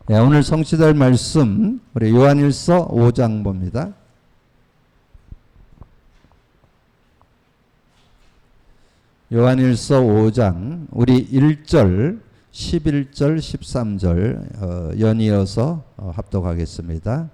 네, 오늘 성취될 말씀 우리 요한일서 5장 봅니다. 요한일서 5장 우리 1절, 11절, 13절 연이어서 합독하겠습니다.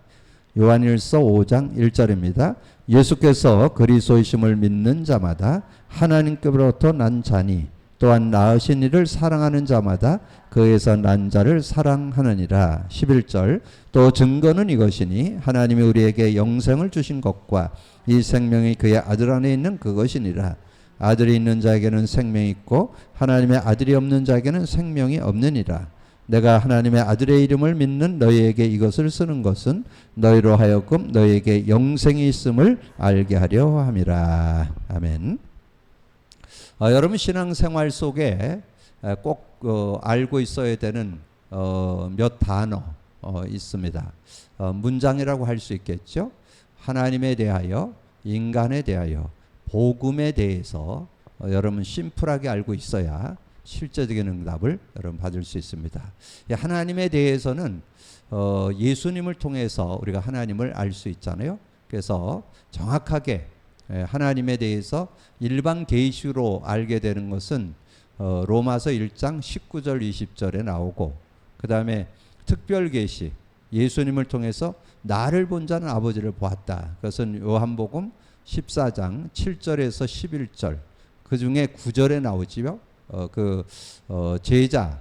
요한일서 5장 1절입니다. 예수께서 그리스도이심을 믿는 자마다 하나님께로부터 난 자니 또한 낳으신 이를 사랑하는 자마다 그에서 난 자를 사랑하느니라. 11절 또 증거는 이것이니 하나님이 우리에게 영생을 주신 것과 이 생명이 그의 아들 안에 있는 그것이니라. 아들이 있는 자에게는 생명이 있고 하나님의 아들이 없는 자에게는 생명이 없느니라. 내가 하나님의 아들의 이름을 믿는 너희에게 이것을 쓰는 것은 너희로 하여금 너희에게 영생이 있음을 알게 하려 함이라. 아멘. 여러분 신앙생활 속에 꼭 알고 있어야 되는 몇 단어 있습니다. 문장이라고 할 수 있겠죠. 하나님에 대하여, 인간에 대하여, 복음에 대해서 여러분 심플하게 알고 있어야 실제적인 응답을 여러분 받을 수 있습니다. 하나님에 대해서는 예수님을 통해서 우리가 하나님을 알 수 있잖아요. 그래서 정확하게 하나님에 대해서 일반 계시로 알게 되는 것은 로마서 1장 19절 20절에 나오고, 그 다음에 특별 계시, 예수님을 통해서 나를 본 자는 아버지를 보았다. 그것은 요한복음 14장 7절에서 11절, 그 중에 9절에 나오지요. 제자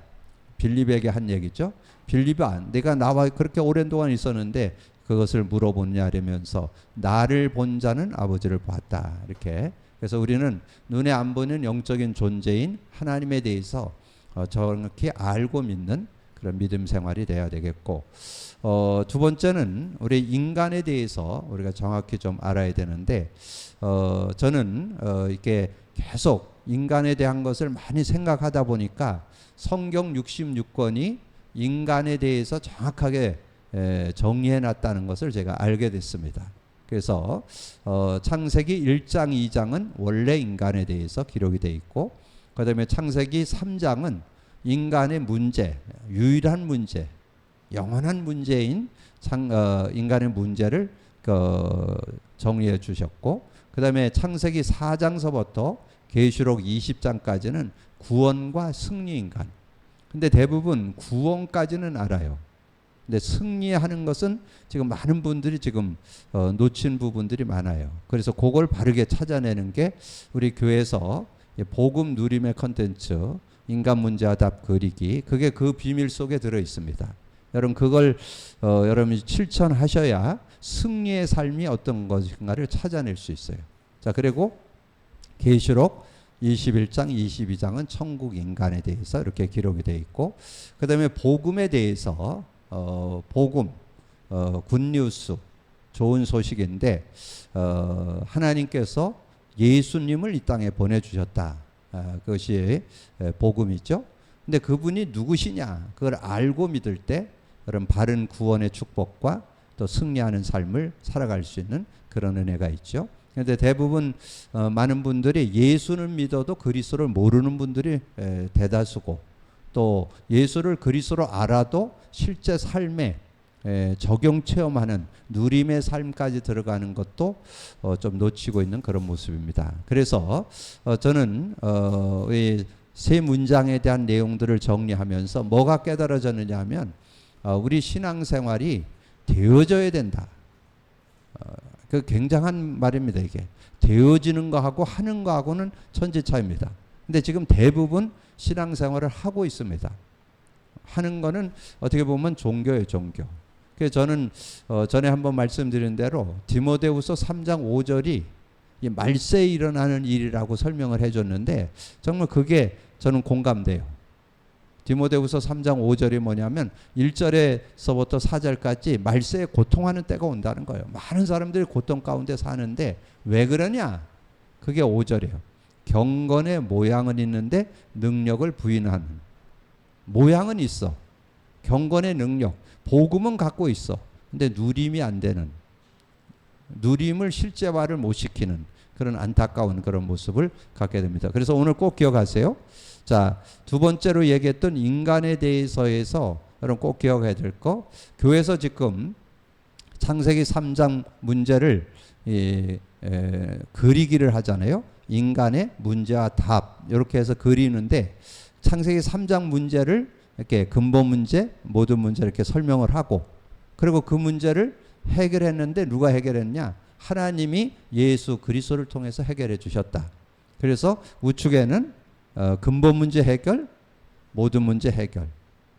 빌립에게 한 얘기죠. 빌립아, 내가 나와 그렇게 오랜 동안 있었는데 그것을 물어보냐 이러면서 나를 본 자는 아버지를 보았다. 이렇게. 그래서 우리는 눈에 안 보이는 영적인 존재인 하나님에 대해서 정확히 알고 믿는 그런 믿음 생활이 돼야 되겠고, 두 번째는 우리 인간에 대해서 우리가 정확히 좀 알아야 되는데, 저는 이렇게 계속 인간에 대한 것을 많이 생각하다 보니까 성경 66권이 인간에 대해서 정확하게 정리해 놨다는 것을 제가 알게 됐습니다. 그래서 창세기 1장 2장은 원래 인간에 대해서 기록이 되어 있고, 그 다음에 창세기 3장은 인간의 문제, 유일한 문제, 영원한 문제인 인간의 문제를 정리해 주셨고, 그 다음에 창세기 4장서부터 계시록 20장까지는 구원과 승리 인간. 근데 대부분 구원까지는 알아요. 근데 승리하는 것은 지금 많은 분들이 지금 놓친 부분들이 많아요. 그래서 그걸 바르게 찾아내는 게 우리 교회에서 복음 누림의 컨텐츠 인간 문제와 답 그리기, 그게 그 비밀 속에 들어 있습니다. 여러분 그걸 여러분이 실천하셔야 승리의 삶이 어떤 것인가를 찾아낼 수 있어요. 자, 그리고 계시록 21장, 22장은 천국 인간에 대해서 이렇게 기록이 되어 있고, 그 다음에 복음에 대해서 복음, 굿뉴스, 좋은 소식인데 하나님께서 예수님을 이 땅에 보내주셨다. 그것이 복음이죠. 근데 그분이 누구시냐, 그걸 알고 믿을 때 여러분 바른 구원의 축복과 또 승리하는 삶을 살아갈 수 있는 그런 은혜가 있죠. 그런데 대부분 많은 분들이 예수를 믿어도 그리스도를 모르는 분들이 대다수고, 또 예수를 그리스도로 알아도 실제 삶에 적용 체험하는 누림의 삶까지 들어가는 것도 좀 놓치고 있는 그런 모습입니다. 그래서 저는 이 세 문장에 대한 내용들을 정리하면서 뭐가 깨달아졌느냐 하면 우리 신앙생활이 되어져야 된다. 그 굉장한 말입니다. 이게 되어지는 거하고 하는 거하고는 천지 차이입니다. 근데 지금 대부분 신앙생활을 하고 있습니다. 하는 거는 어떻게 보면 종교예요, 종교. 그래서 저는 전에 한번 말씀드린 대로 디모데후서 3장 5절이 이 말세에 일어나는 일이라고 설명을 해줬는데 정말 그게 저는 공감돼요. 디모데후서 3장 5절이 뭐냐면 1절에서부터 4절까지 말세에 고통하는 때가 온다는 거예요. 많은 사람들이 고통 가운데 사는데 왜 그러냐? 그게 5절이에요. 경건의 모양은 있는데 능력을 부인하는. 모양은 있어. 경건의 능력, 복음은 갖고 있어. 근데 누림이 안 되는, 누림을 실제화를 못 시키는 그런 안타까운 그런 모습을 갖게 됩니다. 그래서 오늘 꼭 기억하세요. 자, 두 번째로 얘기했던 인간에 대해서에서 여러분 꼭 기억해야 될 거. 교회에서 지금 창세기 3장 문제를 그리기를 하잖아요. 인간의 문제와 답 이렇게 해서 그리는데 창세기 3장 문제를 이렇게 근본 문제, 모든 문제 이렇게 설명을 하고 그리고 그 문제를 해결했는데 누가 해결했냐? 하나님이 예수 그리스도를 통해서 해결해 주셨다. 그래서 우측에는 근본 문제 해결, 모든 문제 해결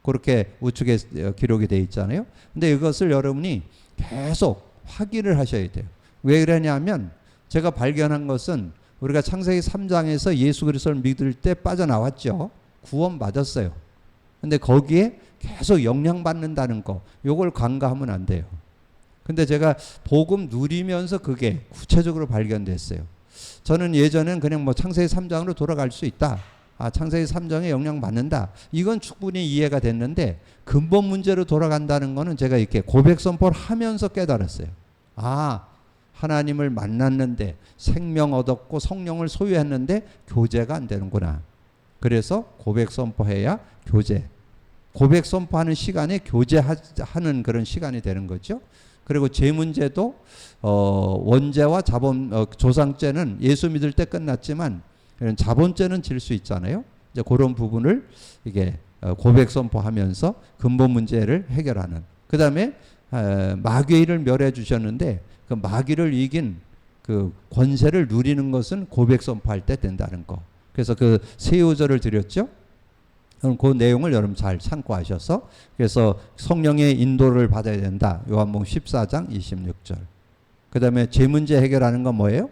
그렇게 우측에 기록이 되어 있잖아요. 근데 이것을 여러분이 계속 확인을 하셔야 돼요. 왜 그러냐면 제가 발견한 것은 우리가 창세기 3장에서 예수 그리스도를 믿을 때 빠져나왔죠. 구원 받았어요. 근데 거기에 계속 영향받는다는 거, 요걸 간과하면 안 돼요. 근데 제가 복음 누리면서 그게 구체적으로 발견됐어요. 저는 예전엔 그냥 뭐 창세기 3장으로 돌아갈 수 있다. 창세기 3장에 영향받는다. 이건 충분히 이해가 됐는데 근본 문제로 돌아간다는 거는 제가 이렇게 고백 선포를 하면서 깨달았어요. 하나님을 만났는데 생명 얻었고 성령을 소유했는데 교제가 안 되는구나. 그래서 고백 선포해야 교제. 고백 선포하는 시간에 교제하는 그런 시간이 되는 거죠. 그리고 죄 문제도 원죄와 자본 조상죄는 예수 믿을 때 끝났지만 자본죄는 질 수 있잖아요. 이제 그런 부분을 이게 고백 선포하면서 근본 문제를 해결하는. 그다음에 마귀를 멸해 주셨는데 그 마귀를 이긴 그 권세를 누리는 것은 고백 선포할 때 된다는 거. 그래서 그 세 요절을 드렸죠. 그럼 그 내용을 여러분 잘 참고하셔서 그래서 성령의 인도를 받아야 된다. 요한복음 14장 26절. 그 다음에 죄 문제 해결하는 건 뭐예요?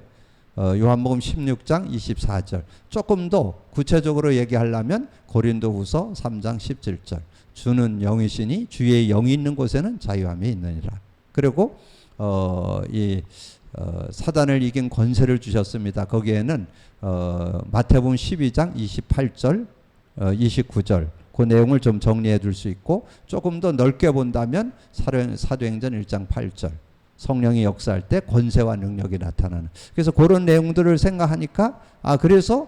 요한복음 16장 24절. 조금 더 구체적으로 얘기하려면 고린도후서 3장 17절. 주는 영이시니 주의 영이 있는 곳에는 자유함이 있느니라. 그리고 사단을 이긴 권세를 주셨습니다. 거기에는 마태복음 12장 28절 29절 그 내용을 좀 정리해 둘 수 있고 조금 더 넓게 본다면 사도행전 1장 8절 성령이 역사할 때 권세와 능력이 나타나는. 그래서 그런 내용들을 생각하니까 그래서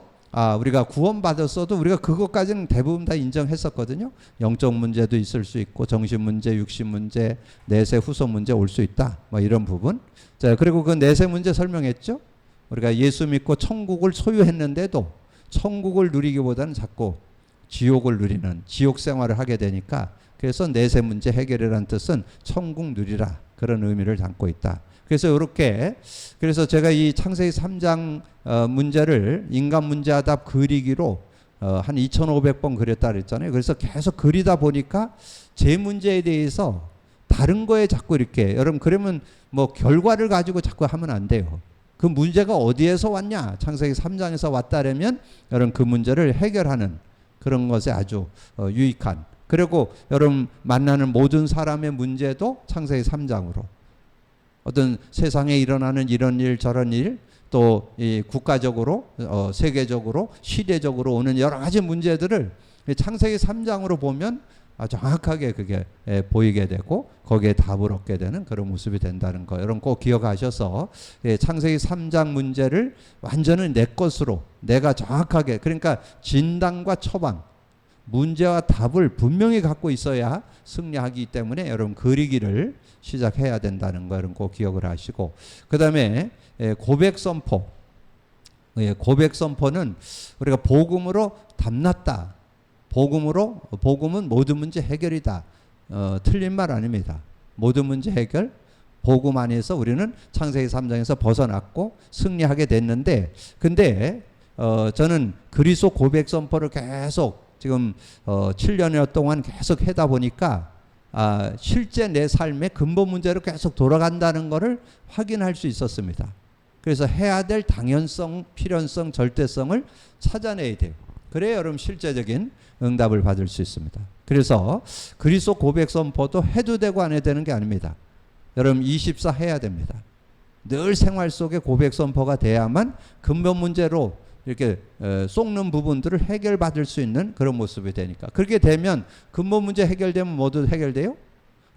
우리가 구원받았어도 우리가 그것까지는 대부분 다 인정했었거든요. 영적 문제도 있을 수 있고 정신 문제, 육신 문제, 내세 후손 문제 올 수 있다. 뭐 이런 부분. 자, 그리고 그 내세 문제 설명했죠. 우리가 예수 믿고 천국을 소유했는데도 천국을 누리기보다는 자꾸 지옥을 누리는 지옥 생활을 하게 되니까 그래서 내세 문제 해결이라는 뜻은 천국 누리라 그런 의미를 담고 있다. 그래서 이렇게 그래서 제가 이 창세기 3장 문제를 인간 문제와 답 그리기로 한 2,500번 그렸다 그랬잖아요. 그래서 계속 그리다 보니까 제 문제에 대해서 다른 거에 자꾸 이렇게 여러분 그러면 뭐 결과를 가지고 자꾸 하면 안 돼요. 그 문제가 어디에서 왔냐? 창세기 3장에서 왔다라면 여러분 그 문제를 해결하는 그런 것에 아주 유익한. 그리고 여러분 만나는 모든 사람의 문제도 창세기 3장으로 어떤 세상에 일어나는 이런 일 저런 일 또 이 국가적으로 세계적으로 시대적으로 오는 여러 가지 문제들을 창세기 3장으로 보면 정확하게 그게 보이게 되고 거기에 답을 얻게 되는 그런 모습이 된다는 거 여러분 꼭 기억하셔서 창세기 3장 문제를 완전히 내 것으로 내가 정확하게 그러니까 진단과 처방 문제와 답을 분명히 갖고 있어야 승리하기 때문에 여러분 그리기를 시작해야 된다는 거 여러분 꼭 기억을 하시고 그 다음에 고백 선포 고백 선포는 우리가 복음으로 담났다. 복음은 모든 문제 해결이다. 틀린 말 아닙니다. 모든 문제 해결, 복음 안에서 우리는 창세기 3장에서 벗어났고 승리하게 됐는데, 근데 저는 그리스도 고백 선포를 계속 지금 7년여 동안 계속 하다 보니까 실제 내 삶의 근본 문제로 계속 돌아간다는 것을 확인할 수 있었습니다. 그래서 해야 될 당연성, 필연성, 절대성을 찾아내야 돼요. 그래야 여러분 실제적인 응답을 받을 수 있습니다. 그래서 그리스도 고백 선포도 해도 되고 안 해도 되는 게 아닙니다. 여러분 24 해야 됩니다. 늘 생활 속에 고백 선포가 돼야만 근본 문제로 이렇게 쏟는 부분들을 해결받을 수 있는 그런 모습이 되니까. 그렇게 되면 근본 문제 해결되면 모두 해결돼요.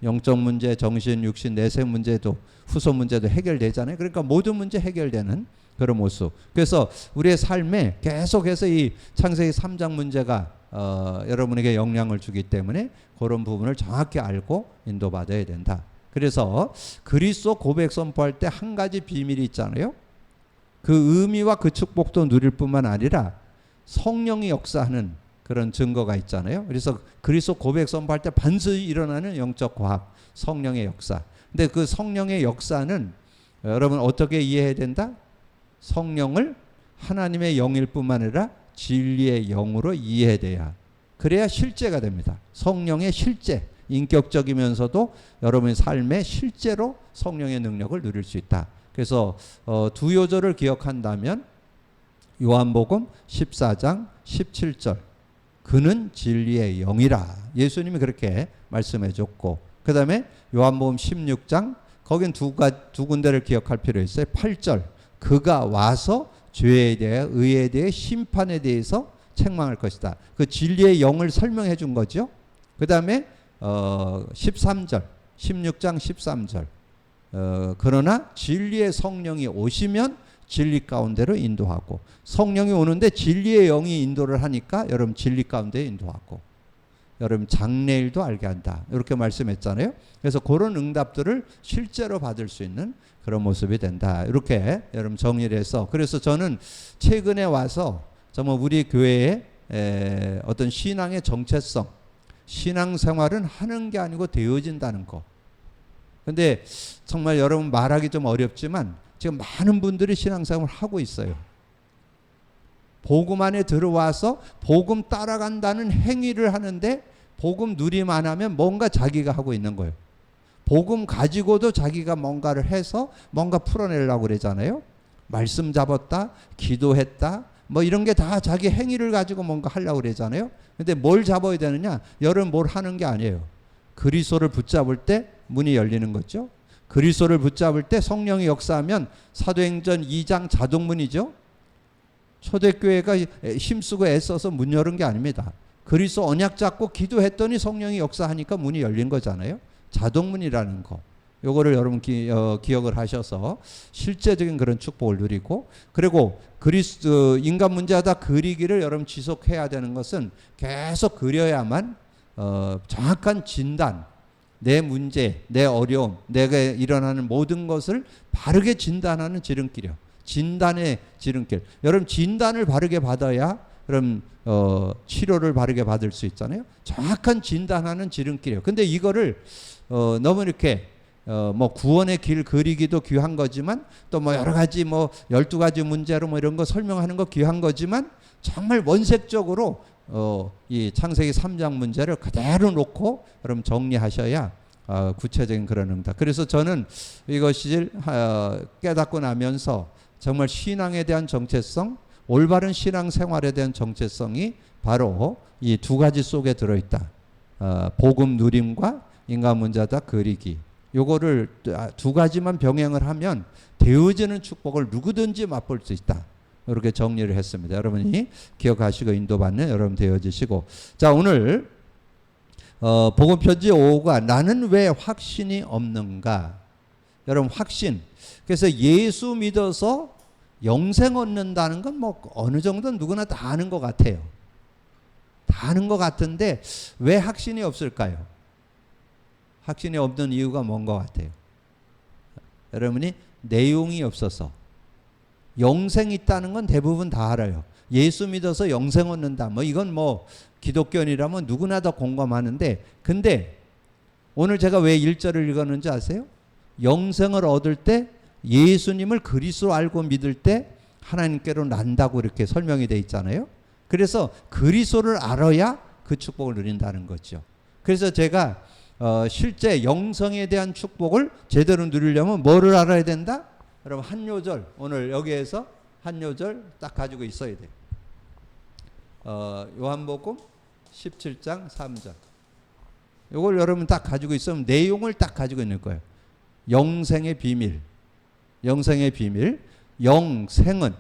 영적 문제, 정신, 육신, 내세 문제도 후손 문제도 해결되잖아요. 그러니까 모든 문제 해결되는 그런 모습. 그래서 우리의 삶에 계속해서 이 창세기 3장 문제가 여러분에게 영향을 주기 때문에 그런 부분을 정확히 알고 인도받아야 된다. 그래서 그리스도 고백 선포할 때 한 가지 비밀이 있잖아요. 그 의미와 그 축복도 누릴 뿐만 아니라 성령이 역사하는 그런 증거가 있잖아요. 그래서 그리스도 고백 선포할 때 반드시 일어나는 영적 과학, 성령의 역사. 근데 그 성령의 역사는 여러분 어떻게 이해해야 된다? 성령을 하나님의 영일 뿐만 아니라 진리의 영으로 이해돼야, 그래야 실제가 됩니다. 성령의 실제, 인격적이면서도 여러분의 삶에 실제로 성령의 능력을 누릴 수 있다. 그래서 두 요절을 기억한다면 요한복음 14장 17절, 그는 진리의 영이라, 예수님이 그렇게 말씀해 줬고, 그 다음에 요한복음 16장, 거긴 두 군데를 기억할 필요 있어요. 8절, 그가 와서 죄에 대해, 의에 대해, 심판에 대해서 책망할 것이다. 그 진리의 영을 설명해 준 거죠. 그 다음에 13절, 16장 13절, 그러나 진리의 성령이 오시면 진리 가운데로 인도하고, 성령이 오는데 진리의 영이 인도를 하니까 여러분 진리 가운데 인도하고, 여러분 장래일도 알게 한다, 이렇게 말씀했잖아요. 그래서 그런 응답들을 실제로 받을 수 있는 그런 모습이 된다, 이렇게 여러분 정리를 해서, 그래서 저는 최근에 와서 정말 우리 교회의 어떤 신앙의 정체성, 신앙생활은 하는 게 아니고 되어진다는 거. 근데 정말 여러분 말하기 좀 어렵지만 지금 많은 분들이 신앙생활을 하고 있어요. 복음 안에 들어와서 복음 따라간다는 행위를 하는데, 복음 누리만 하면 뭔가 자기가 하고 있는 거예요. 복음 가지고도 자기가 뭔가를 해서 뭔가 풀어내려고 그러잖아요. 말씀 잡았다, 기도했다, 뭐 이런 게 다 자기 행위를 가지고 뭔가 하려고 그러잖아요. 근데 뭘 잡아야 되느냐? 여러분 뭘 하는 게 아니에요. 그리스도를 붙잡을 때 문이 열리는 거죠. 그리스도를 붙잡을 때 성령이 역사하면 사도행전 2장 자동문이죠. 초대교회가 힘쓰고 애써서 문 열은 게 아닙니다. 그리스도 언약 잡고 기도했더니 성령이 역사하니까 문이 열린 거잖아요. 자동문이라는 거. 요거를 여러분 기억을 하셔서 실제적인 그런 축복을 누리고, 그리고 그리스도 인간 문제하다 그리기를 여러분 지속해야 되는 것은 계속 그려야만 정확한 진단, 내 문제, 내 어려움, 내가 일어나는 모든 것을 바르게 진단하는 지름길이요. 진단의 지름길. 여러분 진단을 바르게 받아야 그럼 치료를 바르게 받을 수 있잖아요. 정확한 진단하는 지름길이에요. 근데 이거를 너무 이렇게 뭐 구원의 길 그리기도 귀한 거지만, 또 뭐 여러 가지 뭐 12가지 문제로 뭐 이런 거 설명하는 거 귀한 거지만, 정말 원색적으로 이 창세기 3장 문제를 그대로 놓고 여러분 정리하셔야 구체적인 그런 응답. 그래서 저는 이것이 깨닫고 나면서 정말 신앙에 대한 정체성, 올바른 신앙 생활에 대한 정체성이 바로 이 두 가지 속에 들어있다. 복음 누림과 인간 문제다 그리기. 요거를 두 가지만 병행을 하면 되어지는 축복을 누구든지 맛볼 수 있다. 이렇게 정리를 했습니다. 여러분이 기억하시고 인도받는 여러분 되어지시고. 자, 오늘 복음편지 5가 나는 왜 확신이 없는가? 여러분 확신. 그래서 예수 믿어서 영생 얻는다는 건 뭐 어느 정도 누구나 다 아는 것 같아요. 다 아는 것 같은데 왜 확신이 없을까요? 확신이 없는 이유가 뭔 것 같아요? 여러분이 내용이 없어서. 영생이 있다는 건 대부분 다 알아요. 예수 믿어서 영생 얻는다. 뭐 이건 뭐 기독교인이라면 누구나 다 공감하는데, 근데 오늘 제가 왜 1절을 읽었는지 아세요? 영생을 얻을 때 예수님을 그리스도로 알고 믿을 때 하나님께로 난다고 이렇게 설명이 돼 있잖아요. 그래서 그리스도를 알아야 그 축복을 누린다는 거죠. 그래서 제가 실제 영성에 대한 축복을 제대로 누리려면 뭐를 알아야 된다? 여러분 한 요절, 오늘 여기에서 한 요절 딱 가지고 있어야 돼요. 요한복음 17장 3절. 이걸 여러분 딱 가지고 있으면 내용을 딱 가지고 있는 거예요. 영생의 비밀. 영생의 비밀. 영생은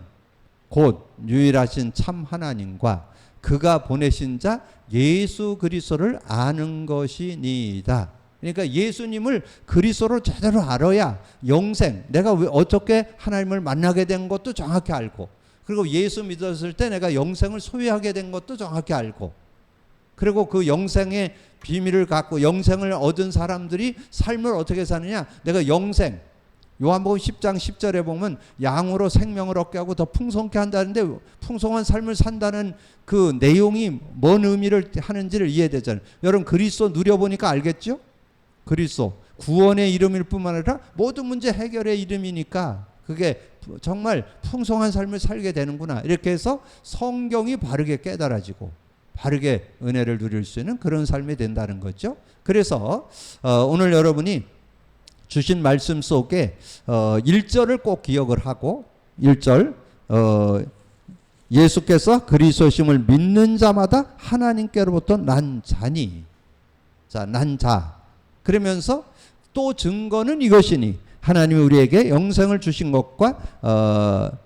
곧 유일하신 참 하나님과 그가 보내신 자 예수 그리스도를 아는 것이니이다. 그러니까 예수님을 그리스도로 제대로 알아야 영생, 내가 왜 어떻게 하나님을 만나게 된 것도 정확히 알고, 그리고 예수 믿었을 때 내가 영생을 소유하게 된 것도 정확히 알고, 그리고 그 영생의 비밀을 갖고 영생을 얻은 사람들이 삶을 어떻게 사느냐? 내가 영생, 요한복음 10장 10절에 보면 양으로 생명을 얻게 하고 더 풍성케 한다는데, 풍성한 삶을 산다는 그 내용이 뭔 의미를 하는지를 이해되잖아요. 여러분 그리스도 누려보니까 알겠죠? 그리스도 구원의 이름일 뿐만 아니라 모든 문제 해결의 이름이니까 그게 정말 풍성한 삶을 살게 되는구나. 이렇게 해서 성경이 바르게 깨달아지고 바르게 은혜를 누릴 수 있는 그런 삶이 된다는 거죠. 그래서 오늘 여러분이 주신 말씀 속에 1절을 꼭 기억을 하고, 1절 예수께서 그리스도심을 믿는 자마다 하나님께로부터 난 자니, 자, 난 자. 그러면서 또 증거는 이것이니 하나님이 우리에게 영생을 주신 것과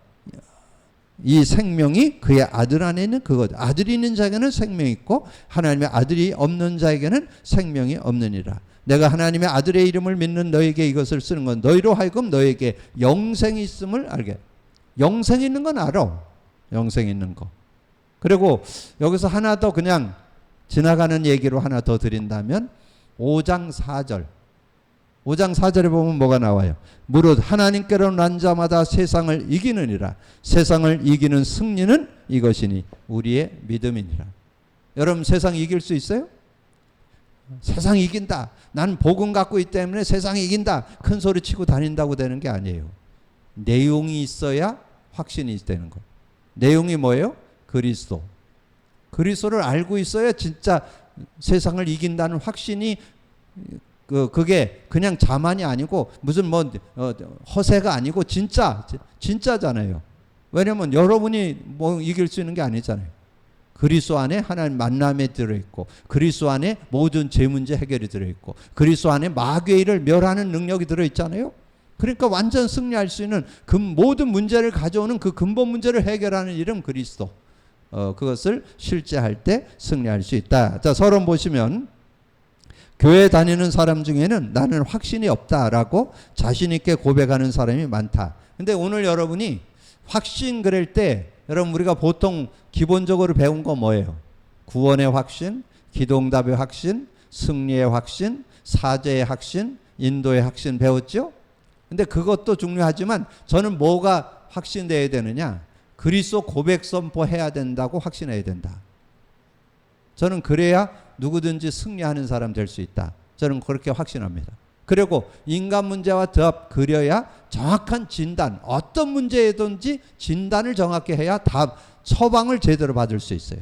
이 생명이 그의 아들 안에 있는 그것. 아들이 있는 자에게는 생명이 있고 하나님의 아들이 없는 자에게는 생명이 없느니라. 내가 하나님의 아들의 이름을 믿는 너에게 이것을 쓰는 건 너희로 하여금 너에게 영생이 있음을 알게. 영생 있는 건 알아. 영생 있는 거. 그리고 여기서 하나 더 그냥 지나가는 얘기로 하나 더 드린다면 5장 4절. 5장 4절에 보면 뭐가 나와요? 무릇 하나님께로 난 자마다 세상을 이기느니라. 세상을 이기는 승리는 이것이니 우리의 믿음이니라. 여러분 세상 이길 수 있어요? 세상 이긴다. 난 복음 갖고 있기 때문에 세상 이긴다. 큰 소리 치고 다닌다고 되는 게 아니에요. 내용이 있어야 확신이 되는 거. 내용이 뭐예요? 그리스도. 그리스도를 알고 있어야 진짜 세상을 이긴다는 확신이 그게 그냥 자만이 아니고 무슨 뭐 허세가 아니고 진짜잖아요. 왜냐면 여러분이 뭐 이길 수 있는 게 아니잖아요. 그리스도 안에 하나님 만남에 들어있고 그리스도 안에 모든 죄 문제 해결이 들어있고 그리스도 안에 마귀의 일을 멸하는 능력이 들어있잖아요. 그러니까 완전 승리할 수 있는 그 모든 문제를 가져오는 그 근본 문제를 해결하는 이름 그리스도. 그것을 실제할 때 승리할 수 있다. 자, 서론 보시면 교회 다니는 사람 중에는 나는 확신이 없다라고 자신 있게 고백하는 사람이 많다. 근데 오늘 여러분이 확신 그럴 때 여러분 우리가 보통 기본적으로 배운 거 뭐예요? 구원의 확신, 기도응답의 확신, 승리의 확신, 사죄의 확신, 인도의 확신 배웠죠? 근데 그것도 중요하지만 저는 뭐가 확신돼야 되느냐? 그리스도 고백 선포해야 된다고 확신해야 된다. 저는 그래야 누구든지 승리하는 사람 될 수 있다. 저는 그렇게 확신합니다. 그리고 인간 문제와 답 그려야 정확한 진단, 어떤 문제든지 진단을 정확히 해야 답, 처방을 제대로 받을 수 있어요.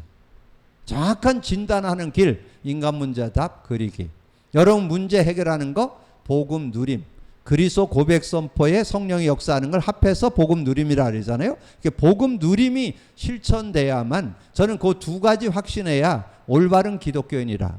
정확한 진단하는 길, 인간 문제 답 그리기. 여러분 문제 해결하는 거 복음 누림. 그리스도 고백 선포에 성령이 역사하는 걸 합해서 복음 누림이라 그러잖아요. 복음 누림이 실천돼야만 저는 그 두 가지 확신해야 올바른 기독교인이라.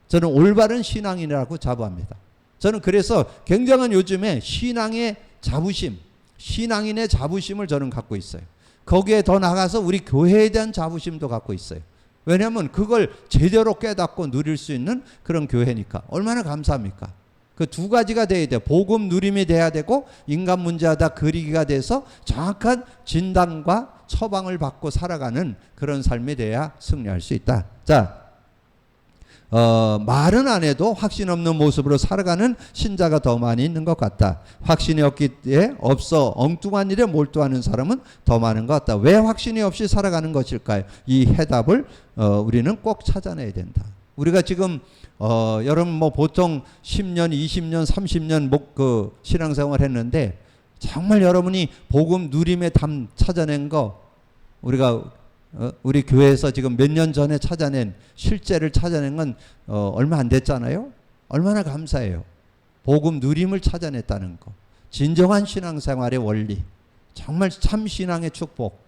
저는 올바른 신앙인이라고 자부합니다. 저는 그래서 굉장한 요즘에 신앙의 자부심, 신앙인의 자부심을 저는 갖고 있어요. 거기에 더 나가서 우리 교회에 대한 자부심도 갖고 있어요. 왜냐하면 그걸 제대로 깨닫고 누릴 수 있는 그런 교회니까. 얼마나 감사합니까? 그 두 가지가 돼야 돼요. 복음 누림이 돼야 되고 인간 문제하다 그리기가 돼서 정확한 진단과 처방을 받고 살아가는 그런 삶이 돼야 승리할 수 있다. 자, 말은 안 해도 확신 없는 모습으로 살아가는 신자가 더 많이 있는 것 같다. 확신이 없기에 없어 엉뚱한 일에 몰두하는 사람은 더 많은 것 같다. 왜 확신이 없이 살아가는 것일까요? 이 해답을 우리는 꼭 찾아내야 된다. 우리가 지금 여러분 뭐 보통 10년, 20년, 30년 신앙생활 했는데 정말 여러분이 복음 누림의 담 찾아낸 거 우리가 우리 교회에서 지금 몇 년 전에 찾아낸 실제를 찾아낸 건 얼마 안 됐잖아요. 얼마나 감사해요. 복음 누림을 찾아냈다는 거. 진정한 신앙생활의 원리. 정말 참 신앙의 축복.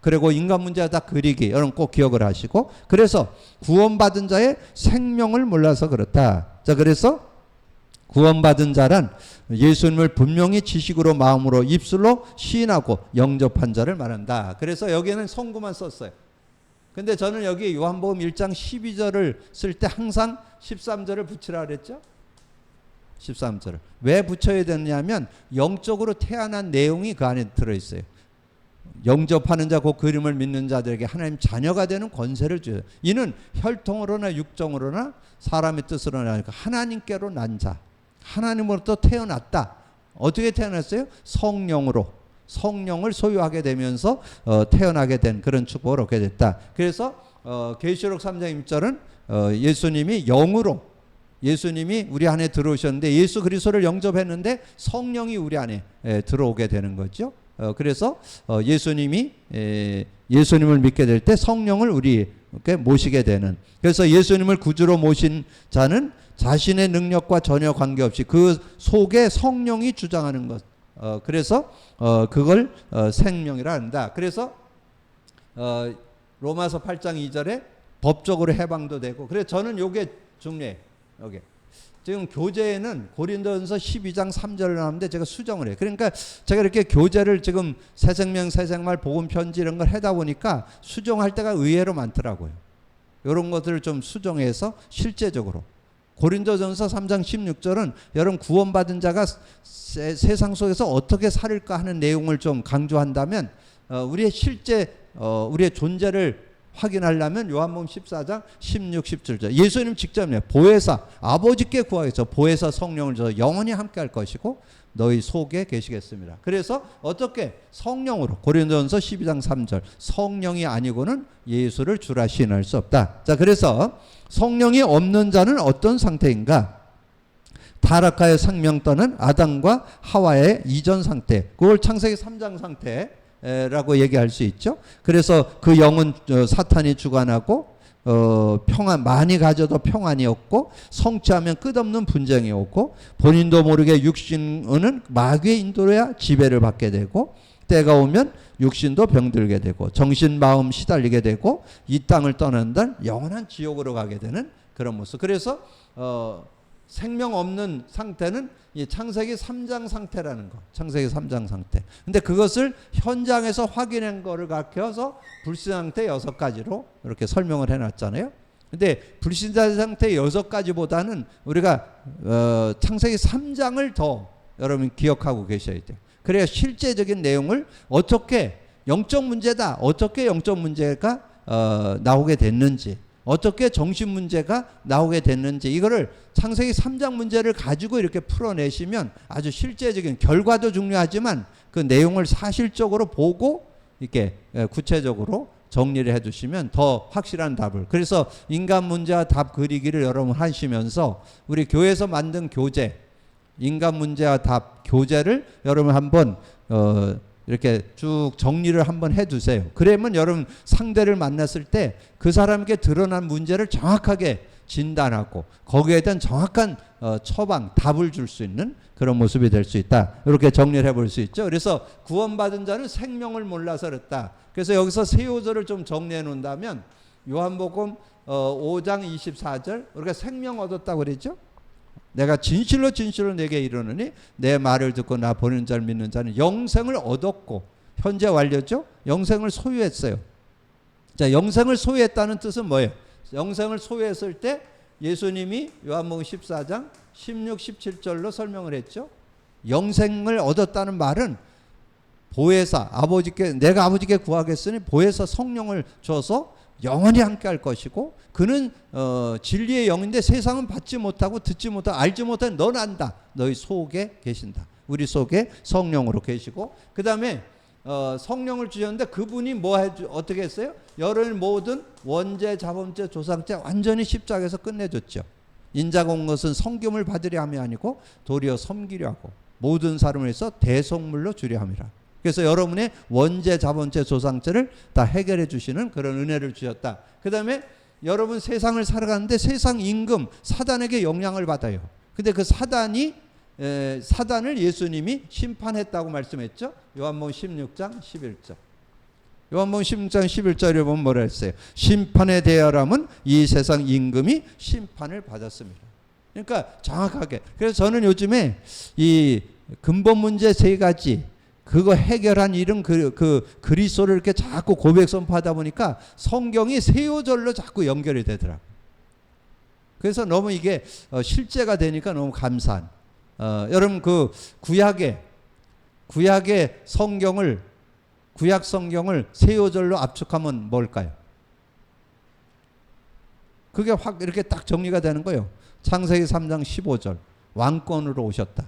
그리고 인간 문제가 다 그리기. 여러분 꼭 기억을 하시고. 그래서 구원받은 자의 생명을 몰라서 그렇다. 자, 그래서 구원받은 자란 예수님을 분명히 지식으로 마음으로 입술로 시인하고 영접한 자를 말한다. 그래서 여기에는 성구만 썼어요. 근데 저는 여기 요한복음 1장 12절을 쓸 때 항상 13절을 붙이라 그랬죠? 13절을. 왜 붙여야 되느냐면 영적으로 태어난 내용이 그 안에 들어있어요. 영접하는 자, 그 그림을 믿는 자들에게 하나님 자녀가 되는 권세를 줘요. 이는 혈통으로나 육정으로나 사람의 뜻으로나 아니까 하나님께로 난 자, 하나님으로부터 태어났다. 어떻게 태어났어요? 성령으로. 성령을 소유하게 되면서 태어나게 된 그런 축복을 얻게 됐다. 그래서 계시록 3장 1절은 예수님이 영으로, 예수님이 우리 안에 들어오셨는데 예수 그리스도를 영접했는데 성령이 우리 안에 들어오게 되는 거죠. 그래서 예수님을 믿게 될 때 성령을 우리에게 모시게 되는, 그래서 예수님을 구주로 모신 자는 자신의 능력과 전혀 관계없이 그 속에 성령이 주장하는 것, 그래서 그걸 생명이라 한다. 그래서 로마서 8장 2절에 법적으로 해방도 되고, 그래서 저는 요게 중요해요. 여기 지금 교재에는 고린도전서 12장 3절을 나오는데 제가 수정을 해요. 그러니까 제가 이렇게 교재를 지금 새생명, 새생말, 복음 편지 이런 걸 하다 보니까 수정할 때가 의외로 많더라고요. 이런 것들을 좀 수정해서 실제적으로 고린도전서 3장 16절은 여러분 구원받은 자가 세상 속에서 어떻게 살을까 하는 내용을 좀 강조한다면 우리의 실제 우리의 존재를 확인하려면 요한복음 14장 16, 17절 예수님 직접이에요. 보혜사 아버지께 구하겠어. 보혜사 성령을 줘서 영원히 함께 할 것이고 너희 속에 계시겠습니다. 그래서 어떻게 성령으로, 고린도전서 12장 3절 성령이 아니고는 예수를 주라 시인할 수 없다. 자, 그래서 성령이 없는 자는 어떤 상태인가? 타락하여 생명 떠는 아담과 하와의 이전 상태, 그걸 창세기 3장 상태라고 얘기할 수 있죠. 그래서 그 영은 사탄이 주관하고 평안, 많이 가져도 평안이 없고 성취하면 끝없는 분쟁이 오고 본인도 모르게 육신은 마귀의 인도로야 지배를 받게 되고 때가 오면 육신도 병들게 되고 정신 마음 시달리게 되고 이 땅을 떠난다는 영원한 지옥으로 가게 되는 그런 모습. 그래서 생명 없는 상태는 이 창세기 3장 상태라는 거. 창세기 3장 상태. 근데 그것을 현장에서 확인한 거를 가르쳐서 불신 상태 6가지로 이렇게 설명을 해놨잖아요. 근데 불신자 상태 6가지보다는 우리가 창세기 3장을 더 여러분 기억하고 계셔야 돼요. 그래야 실제적인 내용을 어떻게 영적 문제다, 어떻게 영적 문제가 나오게 됐는지, 어떻게 정신 문제가 나오게 됐는지, 이거를 창세기 3장 문제를 가지고 이렇게 풀어내시면 아주 실제적인 결과도 중요하지만 그 내용을 사실적으로 보고 이렇게 구체적으로 정리를 해두시면 더 확실한 답을. 그래서 인간 문제와 답 그리기를 여러분 하시면서 우리 교회에서 만든 교재, 인간 문제와 답 교재를 여러분 한번 이렇게 쭉 정리를 한번 해두세요. 그러면 여러분 상대를 만났을 때 그 사람에게 드러난 문제를 정확하게 진단하고 거기에 대한 정확한 처방, 답을 줄 수 있는 그런 모습이 될 수 있다. 이렇게 정리를 해볼 수 있죠. 그래서 구원받은 자는 생명을 몰라서 그랬다. 그래서 여기서 세 요소를 좀 정리해 놓는다면 요한복음 5장 24절 우리가 생명 얻었다고 그랬죠. 내가 진실로 진실로 내게 이르노니 내 말을 듣고 나 보내는 자를 믿는 자는 영생을 얻었고, 현재 완료죠. 영생을 소유했어요. 자, 영생을 소유했다는 뜻은 뭐예요? 영생을 소유했을 때 예수님이 요한복음 14장 16, 17절로 설명을 했죠. 영생을 얻었다는 말은 보혜사, 내가 아버지께 구하겠으니 보혜사 성령을 줘서 영원히 함께 할 것이고 그는 진리의 영인데 세상은 받지 못하고 듣지 못하고 알지 못하는 넌 안다. 너희 속에 계신다. 우리 속에 성령으로 계시고 그 다음에 성령을 주셨는데 그분이 어떻게 했어요? 열을 모든 원죄, 자범죄, 조상죄 완전히 십자가에서 끝내줬죠. 인자가 온 것은 성김을 받으려 함이 아니고 도리어 섬기려 하고 모든 사람을 위해서 대속물로 주려 함이라. 그래서 여러분의 원죄, 자본죄, 조상죄를 다 해결해 주시는 그런 은혜를 주셨다. 그 다음에 여러분 세상을 살아가는데 세상 임금 사단에게 영향을 받아요. 근데 그 사단을 예수님이 심판했다고 말씀했죠. 요한복음 16장 11절. 요한복음 16장 11절에 보면 뭐라 했어요? 심판에 대하람은 이 세상 임금이 심판을 받았습니다. 그러니까 정확하게. 그래서 저는 요즘에 이 근본 문제 3가지 그거 해결한 이름 그리스도를 이렇게 자꾸 고백 선포하다 보니까 성경이 세 요절로 자꾸 연결이 되더라고요. 그래서 너무 이게 실제가 되니까 너무 감사한. 여러분 그 구약의 성경을 구약 성경을 세 요절로 압축하면 뭘까요? 그게 확 이렇게 딱 정리가 되는 거예요. 창세기 3장 15절 왕권으로 오셨다.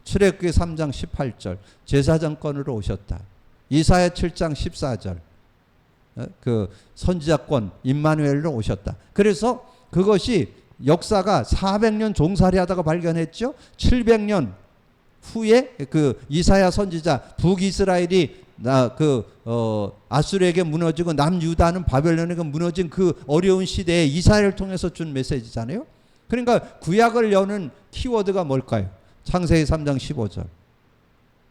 출애굽기 3장 18절 제사장권으로 오셨다. 이사야 7장 14절 그 선지자권 임마누엘로 오셨다. 그래서 그것이 역사가 400년 종살이 하다가 발견했죠. 700년 후에 그 이사야 선지자 북이스라엘이 아수르에게 무너지고 남유다는 바벨론에게 무너진 그 어려운 시대에 이사야를 통해서 준 메시지잖아요. 그러니까 구약을 여는 키워드가 뭘까요? 창세기 3장 15절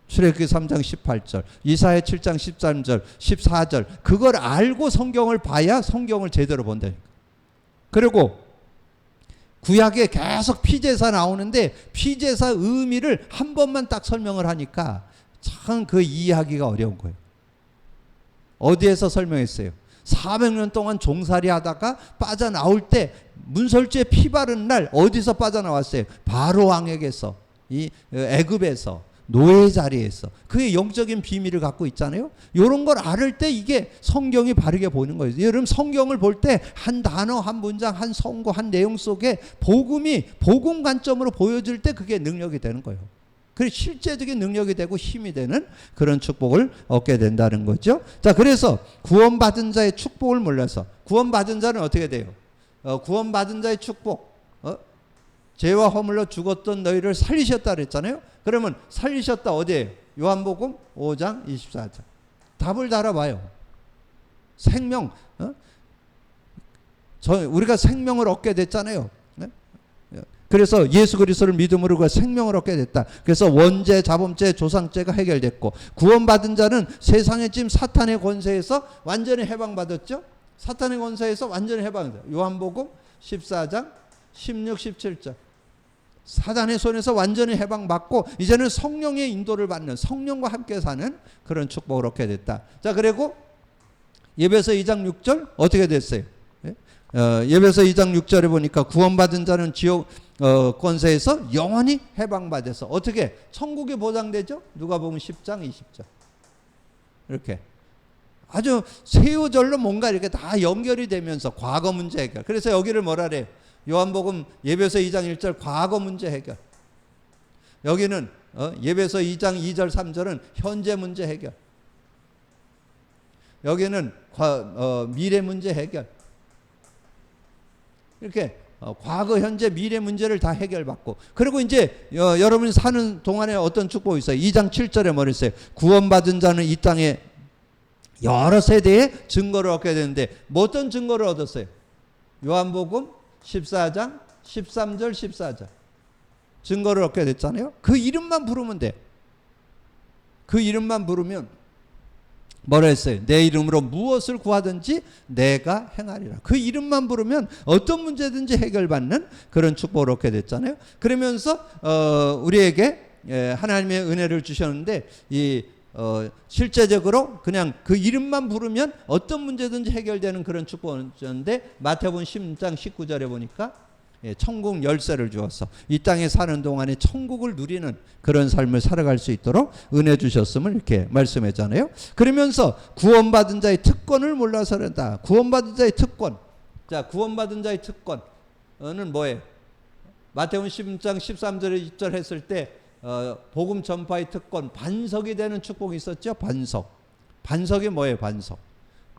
출애굽기 3장 18절 이사야 7장 13절 14절 그걸 알고 성경을 봐야 성경을 제대로 본다니까. 그리고 구약에 계속 피제사 나오는데 피제사 의미를 한 번만 딱 설명을 하니까 참 그 이해하기가 어려운 거예요. 어디에서 설명했어요? 400년 동안 종살이 하다가 빠져나올 때 문설주에 피 바른 날 어디서 빠져나왔어요? 바로 왕에게서 이 애굽에서 노예 자리에서 그의 영적인 비밀을 갖고 있잖아요. 이런 걸 알을 때 이게 성경이 바르게 보이는 거예요. 여러분 성경을 볼 때 한 단어, 한 문장, 한 성구, 한 내용 속에 복음이 복음 관점으로 보여질 때 그게 능력이 되는 거예요. 그래서 실제적인 능력이 되고 힘이 되는 그런 축복을 얻게 된다는 거죠. 자, 그래서 구원받은 자의 축복을 몰라서 구원받은 자는 어떻게 돼요? 구원받은 자의 축복. 죄와 허물로 죽었던 너희를 살리셨다 그랬잖아요. 그러면 살리셨다 어디에요? 요한복음 5장 24절. 답을 달아봐요. 생명. 우리가 생명을 얻게 됐잖아요. 그래서 예수 그리스도를 믿음으로 그 생명을 얻게 됐다. 그래서 원죄, 자범죄, 조상죄가 해결됐고 구원받은 자는 세상의 짐 사탄의 권세에서 완전히 해방받았죠. 사탄의 권세에서 완전히 해방받았죠. 요한복음 14장 16, 17절. 사단의 손에서 완전히 해방받고 이제는 성령의 인도를 받는 성령과 함께 사는 그런 축복을 얻게 됐다. 자, 그리고 예배서 2장 6절 어떻게 됐어요? 예배서 2장 6절에 보니까 구원받은 자는 지옥 권세에서 영원히 해방받아서 어떻게 천국이 보장되죠? 누가복음 10장 20절 이렇게 아주 세우절로 뭔가 이렇게 다 연결이 되면서 과거 문제 해결. 그래서 여기를 뭐라 그래요? 요한복음 예배서 2장 1절 과거 문제 해결. 여기는 예배서 2장 2절 3절은 현재 문제 해결. 여기는 미래 문제 해결. 이렇게 과거, 현재, 미래 문제를 다 해결받고 그리고 이제 여러분이 사는 동안에 어떤 축복이 있어요. 2장 7절에 뭐 했어요? 구원받은 자는 이 땅에 여러 세대의 증거를 얻게 되는데 뭐 어떤 증거를 얻었어요? 요한복음 14장 13절 14절 증거를 얻게 됐잖아요. 그 이름만 부르면 돼. 그 이름만 부르면 뭐라 했어요? 내 이름으로 무엇을 구하든지 내가 행하리라. 그 이름만 부르면 어떤 문제든지 해결받는 그런 축복을 얻게 됐잖아요. 그러면서 우리에게 하나님의 은혜를 주셨는데 실제적으로 그냥 그 이름만 부르면 어떤 문제든지 해결되는 그런 축복을 주셨는데 마태복음 10장 19절에 보니까 천국 열쇠를 주어서 이 땅에 사는 동안에 천국을 누리는 그런 삶을 살아갈 수 있도록 은혜 주셨음을 이렇게 말씀했잖아요. 그러면서 구원받은 자의 특권을 몰라서 그런다. 구원받은 자의 특권. 자, 구원받은 자의 특권은 뭐예요? 마태복음 10장 13절에 2절 했을 때 복음 전파의 특권, 반석이 되는 축복이 있었죠. 반석. 반석이 뭐예요? 반석.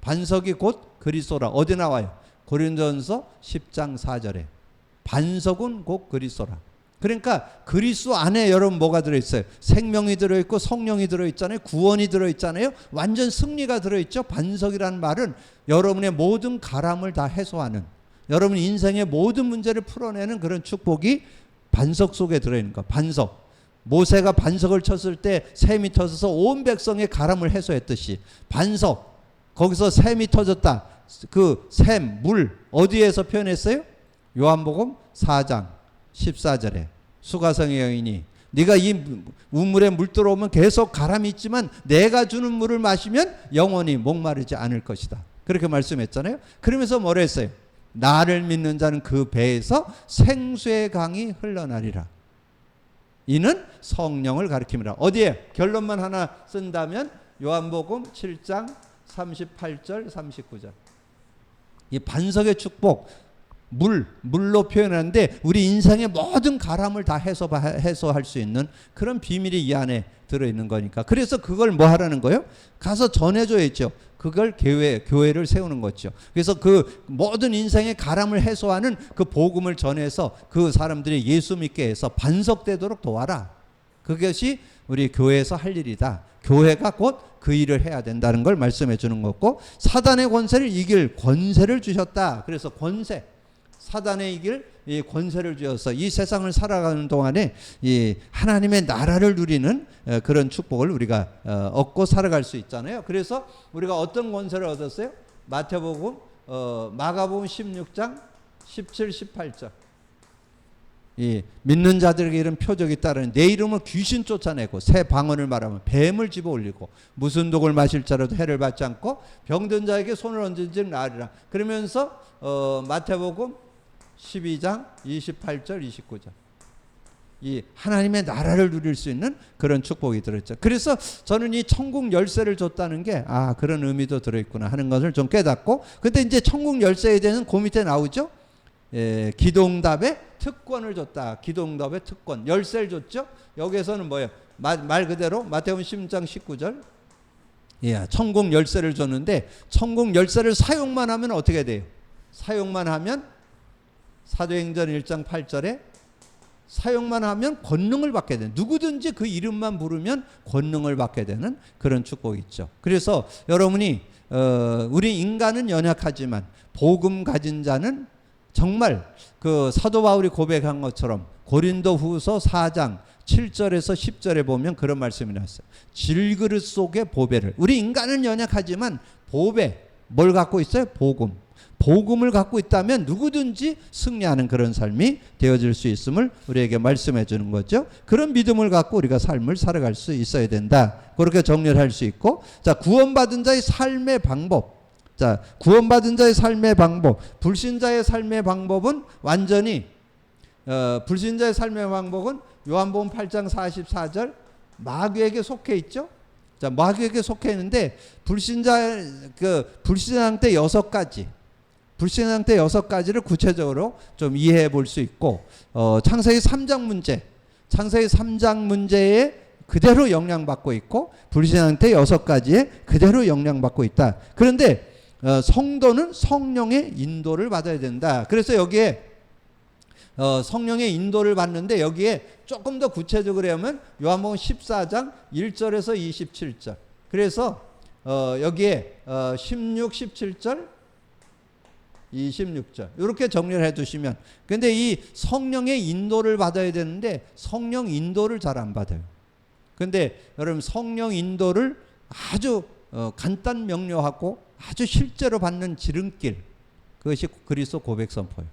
반석이 곧 그리스도라. 어디 나와요? 고린도전서 10장 4절에. 반석은 곧 그리스도라. 그러니까 그리스도 안에 여러분 뭐가 들어있어요? 생명이 들어있고 성령이 들어있잖아요. 구원이 들어있잖아요. 완전 승리가 들어있죠. 반석이라는 말은 여러분의 모든 가람을 다 해소하는, 여러분 인생의 모든 문제를 풀어내는 그런 축복이 반석 속에 들어있는 거. 반석. 모세가 반석을 쳤을 때 샘이 터져서 온 백성의 가람을 해소했듯이 반석, 거기서 샘이 터졌다. 그 샘, 물 어디에서 표현했어요? 요한복음 4장 14절에 수가성의 여인이 네가 이 우물에 물 들어오면 계속 가람이 있지만 내가 주는 물을 마시면 영원히 목마르지 않을 것이다. 그렇게 말씀했잖아요. 그러면서 뭐라 했어요? 나를 믿는 자는 그 배에서 생수의 강이 흘러나리라. 이는 성령을 가리킵니다. 어디에? 결론만 하나 쓴다면 요한복음 7장 38절 39절. 이 반석의 축복, 물로 표현하는데 우리 인생의 모든 가람을 다 해소할 수 있는 그런 비밀이 이 안에 들어있는 거니까. 그래서 그걸 뭐 하라는 거예요? 가서 전해줘야죠. 그걸 교회를 세우는 거죠. 그래서 그 모든 인생의 가람을 해소하는 그 복음을 전해서 그 사람들이 예수 믿게 해서 반석되도록 도와라. 그것이 우리 교회에서 할 일이다. 교회가 곧 그 일을 해야 된다는 걸 말씀해 주는 거고, 사단의 권세를 이길 권세를 주셨다. 그래서 권세, 사단의 이길 이 권세를 주어서 이 세상을 살아가는 동안에 이 하나님의 나라를 누리는 그런 축복을 우리가 얻고 살아갈 수 있잖아요. 그래서 우리가 어떤 권세를 얻었어요? 마태복음, 마가복음 16장 17, 18절. 이 믿는 자들에게 이런 표적이 따르는 내 이름으로 귀신 쫓아내고 새 방언을 말하면 뱀을 집어 올리고 무슨 독을 마실 자라도 해를 받지 않고 병든 자에게 손을 얹은즉 나으리라. 그러면서 마태복음 12장 28절 29절. 이 하나님의 나라를 누릴 수 있는 그런 축복이 들어있죠. 그래서 저는 이 천국 열쇠를 줬다는 게 그런 의미도 들어있구나 하는 것을 좀 깨닫고, 근데 이제 천국 열쇠에 대해서 그 밑에 나오죠. 기도응답의 특권을 줬다. 기도응답의 특권, 열쇠를 줬죠. 여기에서는 뭐예요? 말 그대로 마태복음 16장 19절. 천국 열쇠를 줬는데 천국 열쇠를 사용만 하면 어떻게 돼요? 사용만 하면 사도행전 1장 8절에 사용만 하면 권능을 받게 되는, 누구든지 그 이름만 부르면 권능을 받게 되는 그런 축복이 있죠. 그래서 여러분이 우리 인간은 연약하지만 복음 가진 자는 정말 그 사도 바울이 고백한 것처럼 고린도후서 4장 7절에서 10절에 보면 그런 말씀이 나왔어요. 질그릇 속의 보배를, 우리 인간은 연약하지만 보배, 뭘 갖고 있어요? 복음을 갖고 있다면 누구든지 승리하는 그런 삶이 되어질 수 있음을 우리에게 말씀해 주는 거죠. 그런 믿음을 갖고 우리가 삶을 살아갈 수 있어야 된다. 그렇게 정리를 할 수 있고, 자, 구원받은 자의 삶의 방법. 자, 구원받은 자의 삶의 방법, 불신자의 삶의 방법은 완전히 불신자의 삶의 방법은 요한복음 8장 44절 마귀에게 속해 있죠. 자, 마귀에게 속해 있는데 불신상 때 6가지, 불신앙 때 6가지를 구체적으로 좀 이해해 볼 수 있고, 창세기 3장 문제, 창세기 3장 문제에 그대로 영향받고 있고, 불신앙 때 6가지에 그대로 영향받고 있다. 그런데 성도는 성령의 인도를 받아야 된다. 그래서 여기에 성령의 인도를 받는데 여기에 조금 더 구체적으로 하면 요한복음 14장 1절에서 27절. 그래서 여기에 16, 17절, 26절 이렇게 정리를 해 두시면, 근데 이 성령의 인도를 받아야 되는데 성령 인도를 잘 안 받아요. 근데 여러분 성령 인도를 아주 간단 명료하고 아주 실제로 받는 지름길, 그것이 그리스도 고백 선포예요.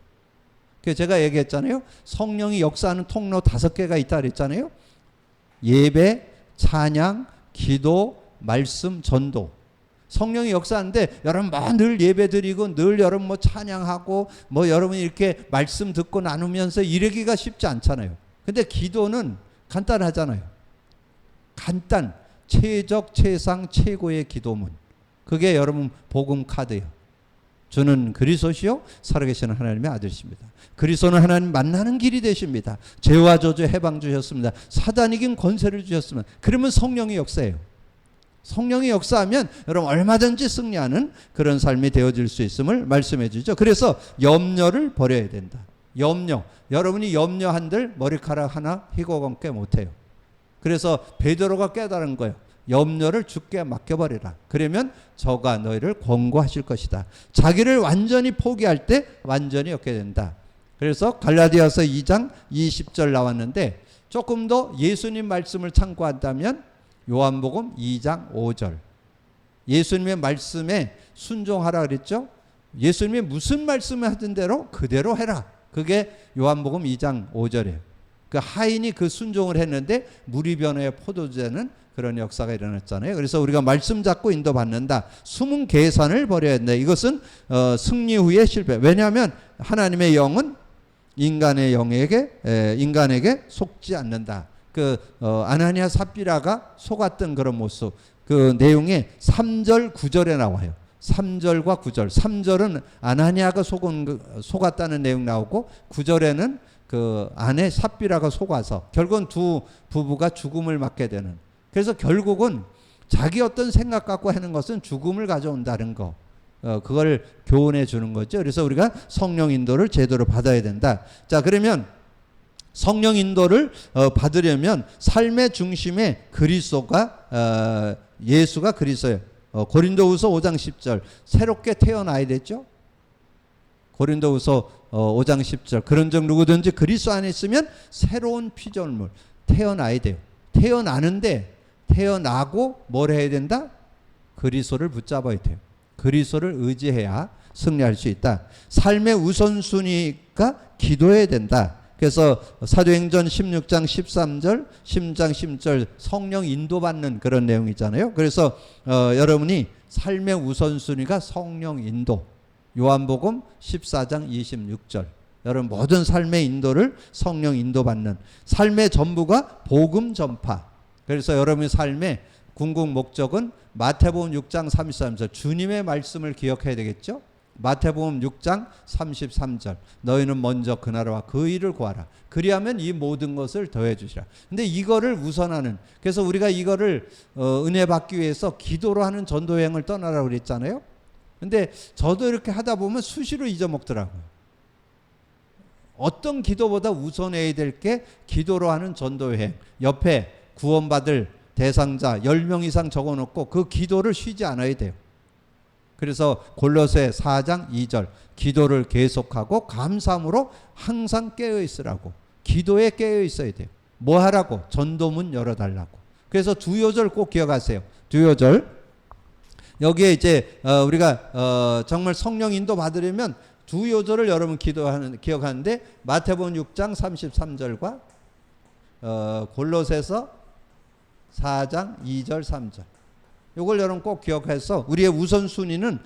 그래서 제가 얘기했잖아요. 성령이 역사하는 통로 5개가 있다 그랬잖아요. 예배, 찬양, 기도, 말씀, 전도. 성령이 역사하는데 여러분 늘 예배 드리고 늘 여러분 찬양하고 여러분이 이렇게 말씀 듣고 나누면서 이러기가 쉽지 않잖아요. 근데 기도는 간단하잖아요. 최적, 최상, 최고의 기도문. 그게 여러분 복음 카드예요. 주는 그리스도시요 살아계시는 하나님의 아들이십니다. 그리스도는 하나님 만나는 길이 되십니다. 죄와 저주 해방 주셨습니다. 사단 이긴 권세를 주셨습니다. 그러면 성령의 역사예요. 성령이 역사하면 여러분 얼마든지 승리하는 그런 삶이 되어질 수 있음을 말씀해 주죠. 그래서 염려를 버려야 된다. 여러분이 염려한들 머리카락 하나 희고감게 못해요. 그래서 베드로가 깨달은 거예요. 염려를 주께 맡겨버리라. 그러면 저가 너희를 권고하실 것이다. 자기를 완전히 포기할 때 완전히 얻게 된다. 그래서 갈라디아서 2장 20절 나왔는데 조금 더 예수님 말씀을 참고한다면 요한복음 2장 5절. 예수님의 말씀에 순종하라 그랬죠. 예수님이 무슨 말씀을 하던 대로 그대로 해라. 그게 요한복음 2장 5절이에요. 그 하인이 그 순종을 했는데 물이 변해 포도주되는 그런 역사가 일어났잖아요. 그래서 우리가 말씀 잡고 인도받는다. 숨은 계산을 버려야 된다. 이것은 승리 후의 실패. 왜냐하면 하나님의 영은 인간에게 속지 않는다. 아나니아 삽비라가 속았던 그런 모습, 그 내용에 3절 9절에 나와요. 3절과 9절. 3절은 아나니아가 속았다는 내용 나오고 9절에는 그 아내 삽비라가 속아서 결국은 두 부부가 죽음을 맞게 되는. 그래서 결국은 자기 어떤 생각 갖고 하는 것은 죽음을 가져온다는 거. 그걸 교훈해 주는 거죠. 그래서 우리가 성령 인도를 제대로 받아야 된다. 자, 그러면 성령 인도를 받으려면 삶의 중심에 그리스도가 예수가 그리스도예요. 고린도후서 5장 10절 새롭게 태어나야 됐죠. 고린도후서 5장 10절 그런즉 누구든지 그리스도 안에 있으면 새로운 피조물 태어나야 돼요. 태어나는데 태어나고 뭘 해야 된다? 그리스도를 붙잡아야 돼요. 그리스도를 의지해야 승리할 수 있다. 삶의 우선순위가 기도해야 된다. 그래서 사도행전 16장 13절 10장 10절 성령 인도받는 그런 내용이잖아요. 그래서 여러분이 삶의 우선순위가 성령 인도. 요한복음 14장 26절 여러분 모든 삶의 인도를 성령 인도받는 삶의 전부가 복음 전파. 그래서 여러분의 삶의 궁극 목적은 마태복음 6장 33절 주님의 말씀을 기억해야 되겠죠. 마태복음 6장 33절 너희는 먼저 그 나라와 그 일을 구하라. 그리하면 이 모든 것을 더해 주시라. 근데 이거를 우선하는, 그래서 우리가 이거를 은혜 받기 위해서 기도로 하는 전도 여행을 떠나라고 그랬잖아요. 근데 저도 이렇게 하다 보면 수시로 잊어먹더라고요. 어떤 기도보다 우선해야 될 게 기도로 하는 전도 여행. 옆에 구원받을 대상자 10명 이상 적어놓고 그 기도를 쉬지 않아야 돼요. 그래서 골로새 4장 2절 기도를 계속하고 감사함으로 항상 깨어 있으라고. 기도에 깨어 있어야 돼요. 뭐 하라고? 전도문 열어달라고. 그래서 두 요절 꼭 기억하세요. 두 요절. 여기에 이제 우리가 정말 성령 인도 받으려면 두 요절을 여러분 기억하는데 마태복음 6장 33절과 골로새서 4장 2절 3절 이걸 여러분 꼭 기억해서 우리의 우선순위는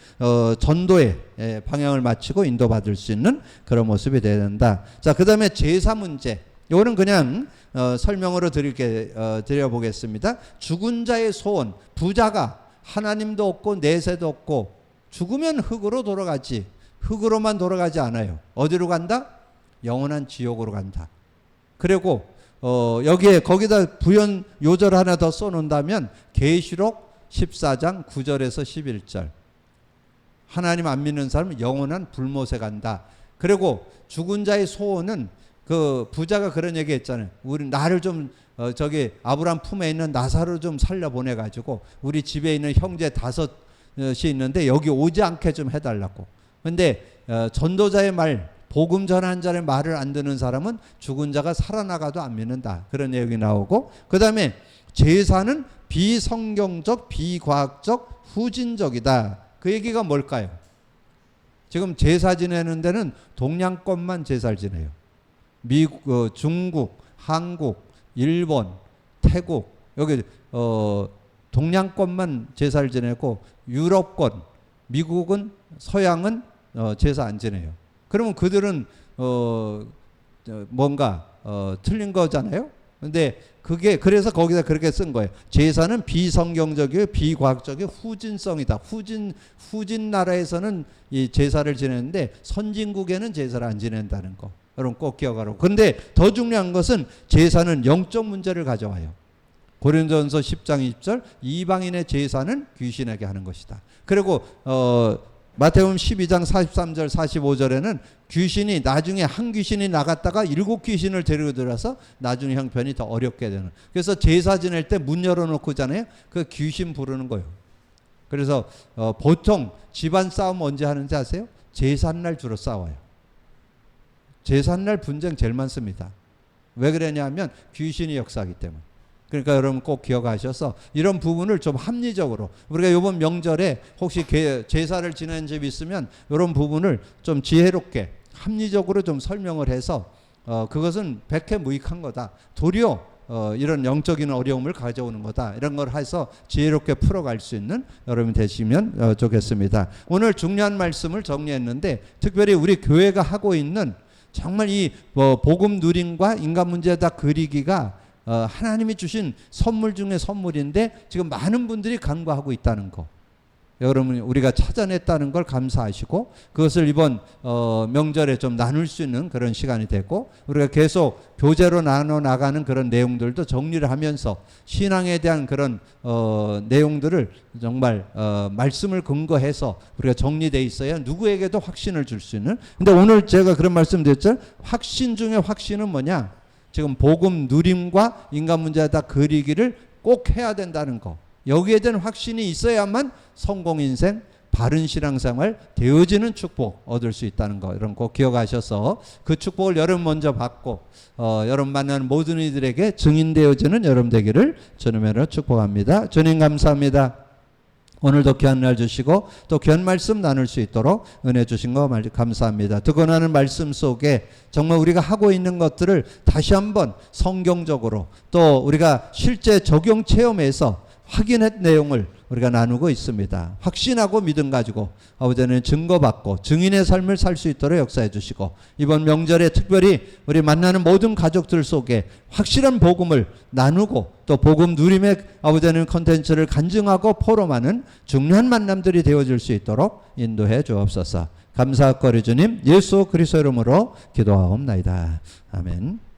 전도에 방향을 맞추고 인도받을 수 있는 그런 모습이 되어야 된다. 자, 그 다음에 제사 문제. 이거는 그냥 설명으로 드려보겠습니다. 죽은 자의 소원. 부자가 하나님도 없고 내세도 없고 죽으면 흙으로 돌아가지. 흙으로만 돌아가지 않아요. 어디로 간다? 영원한 지옥으로 간다. 그리고 거기다 부연 요절 하나 더 써놓는다면 계시록 14장 9절에서 11절 하나님 안 믿는 사람은 영원한 불못에 간다. 그리고 죽은 자의 소원은 그 부자가 그런 얘기 했잖아요. 우리 나를 좀 아브라함 품에 있는 나사로 좀 살려보내 가지고 우리 집에 있는 형제 5이 있는데 여기 오지 않게 좀 해달라고. 근데 전도자의 말, 복음 전하는 자의 말을 안 듣는 사람은 죽은 자가 살아나가도 안 믿는다. 그런 내용이 나오고, 그 다음에 제사는 비성경적, 비과학적, 후진적이다. 그 얘기가 뭘까요? 지금 제사 지내는 데는 동양권만 제사를 지내요. 미국, 중국, 한국, 일본, 태국 여기 동양권만 제사를 지내고 유럽권, 미국은 서양은 제사 안 지내요. 그러면 그들은 뭔가 틀린 거잖아요. 근데 그래서 거기다 그렇게 쓴 거예요. 제사는 비성경적이고 비과학적이고 후진성이다. 후진 나라에서는 이 제사를 지내는데 선진국에는 제사를 안 지낸다는 거. 여러분 꼭 기억하라고. 근데 더 중요한 것은 제사는 영적 문제를 가져와요. 고린도전서 10장 20절 이방인의 제사는 귀신에게 하는 것이다. 그리고 마태복음 12장 43절 45절에는 귀신이 나중에 한 귀신이 나갔다가 7 귀신을 데리고 들어서 나중에 형편이 더 어렵게 되는. 그래서 제사 지낼 때 문 열어놓고잖아요. 그 귀신 부르는 거예요. 그래서 보통 집안 싸움 언제 하는지 아세요? 제삿날 주로 싸워요. 제삿날 분쟁 제일 많습니다. 왜 그러냐면 귀신이 역사하기 때문에. 그러니까 여러분 꼭 기억하셔서 이런 부분을 좀 합리적으로 우리가 이번 명절에 혹시 제사를 지내는 집이 있으면 이런 부분을 좀 지혜롭게 합리적으로 좀 설명을 해서 그것은 백해무익한 거다. 도리어 이런 영적인 어려움을 가져오는 거다. 이런 걸 해서 지혜롭게 풀어갈 수 있는 여러분이 되시면 좋겠습니다. 오늘 중요한 말씀을 정리했는데 특별히 우리 교회가 하고 있는 정말 이 복음 누림과 인간 문제다 그리기가 하나님이 주신 선물 중에 선물인데 지금 많은 분들이 간과하고 있다는 거. 여러분 우리가 찾아냈다는 걸 감사하시고 그것을 이번 명절에 좀 나눌 수 있는 그런 시간이 됐고 우리가 계속 교재로 나눠 나가는 그런 내용들도 정리를 하면서 신앙에 대한 그런 내용들을 정말 말씀을 근거해서 우리가 정리돼 있어야 누구에게도 확신을 줄 수 있는. 근데 오늘 제가 그런 말씀 드렸죠. 확신 중에 확신은 뭐냐? 지금 복음 누림과 인간 문제에 다 그리기를 꼭 해야 된다는 거. 여기에 대한 확신이 있어야만 성공 인생, 바른 신앙생활 되어지는 축복 얻을 수 있다는 거, 이런 거 기억하셔서 그 축복을 여러분 먼저 받고 여러분 만나는 모든 이들에게 증인되어지는 여러분 되기를 주님으로 축복합니다. 주님 감사합니다. 오늘도 귀한 날 주시고 또 귀한 말씀 나눌 수 있도록 은혜 주신 거 감사합니다. 듣고 나는 말씀 속에 정말 우리가 하고 있는 것들을 다시 한번 성경적으로 또 우리가 실제 적용 체험에서 확인한 내용을 우리가 나누고 있습니다. 확신하고 믿음 가지고 아버지는 증거받고 증인의 삶을 살 수 있도록 역사해 주시고 이번 명절에 특별히 우리 만나는 모든 가족들 속에 확실한 복음을 나누고 또 복음 누림의 아버지는 컨텐츠를 간증하고 포럼하는 중요한 만남들이 되어질 수 있도록 인도해 주옵소서. 감사하고 주님 예수 그리스도 이름으로 기도하옵나이다. 아멘.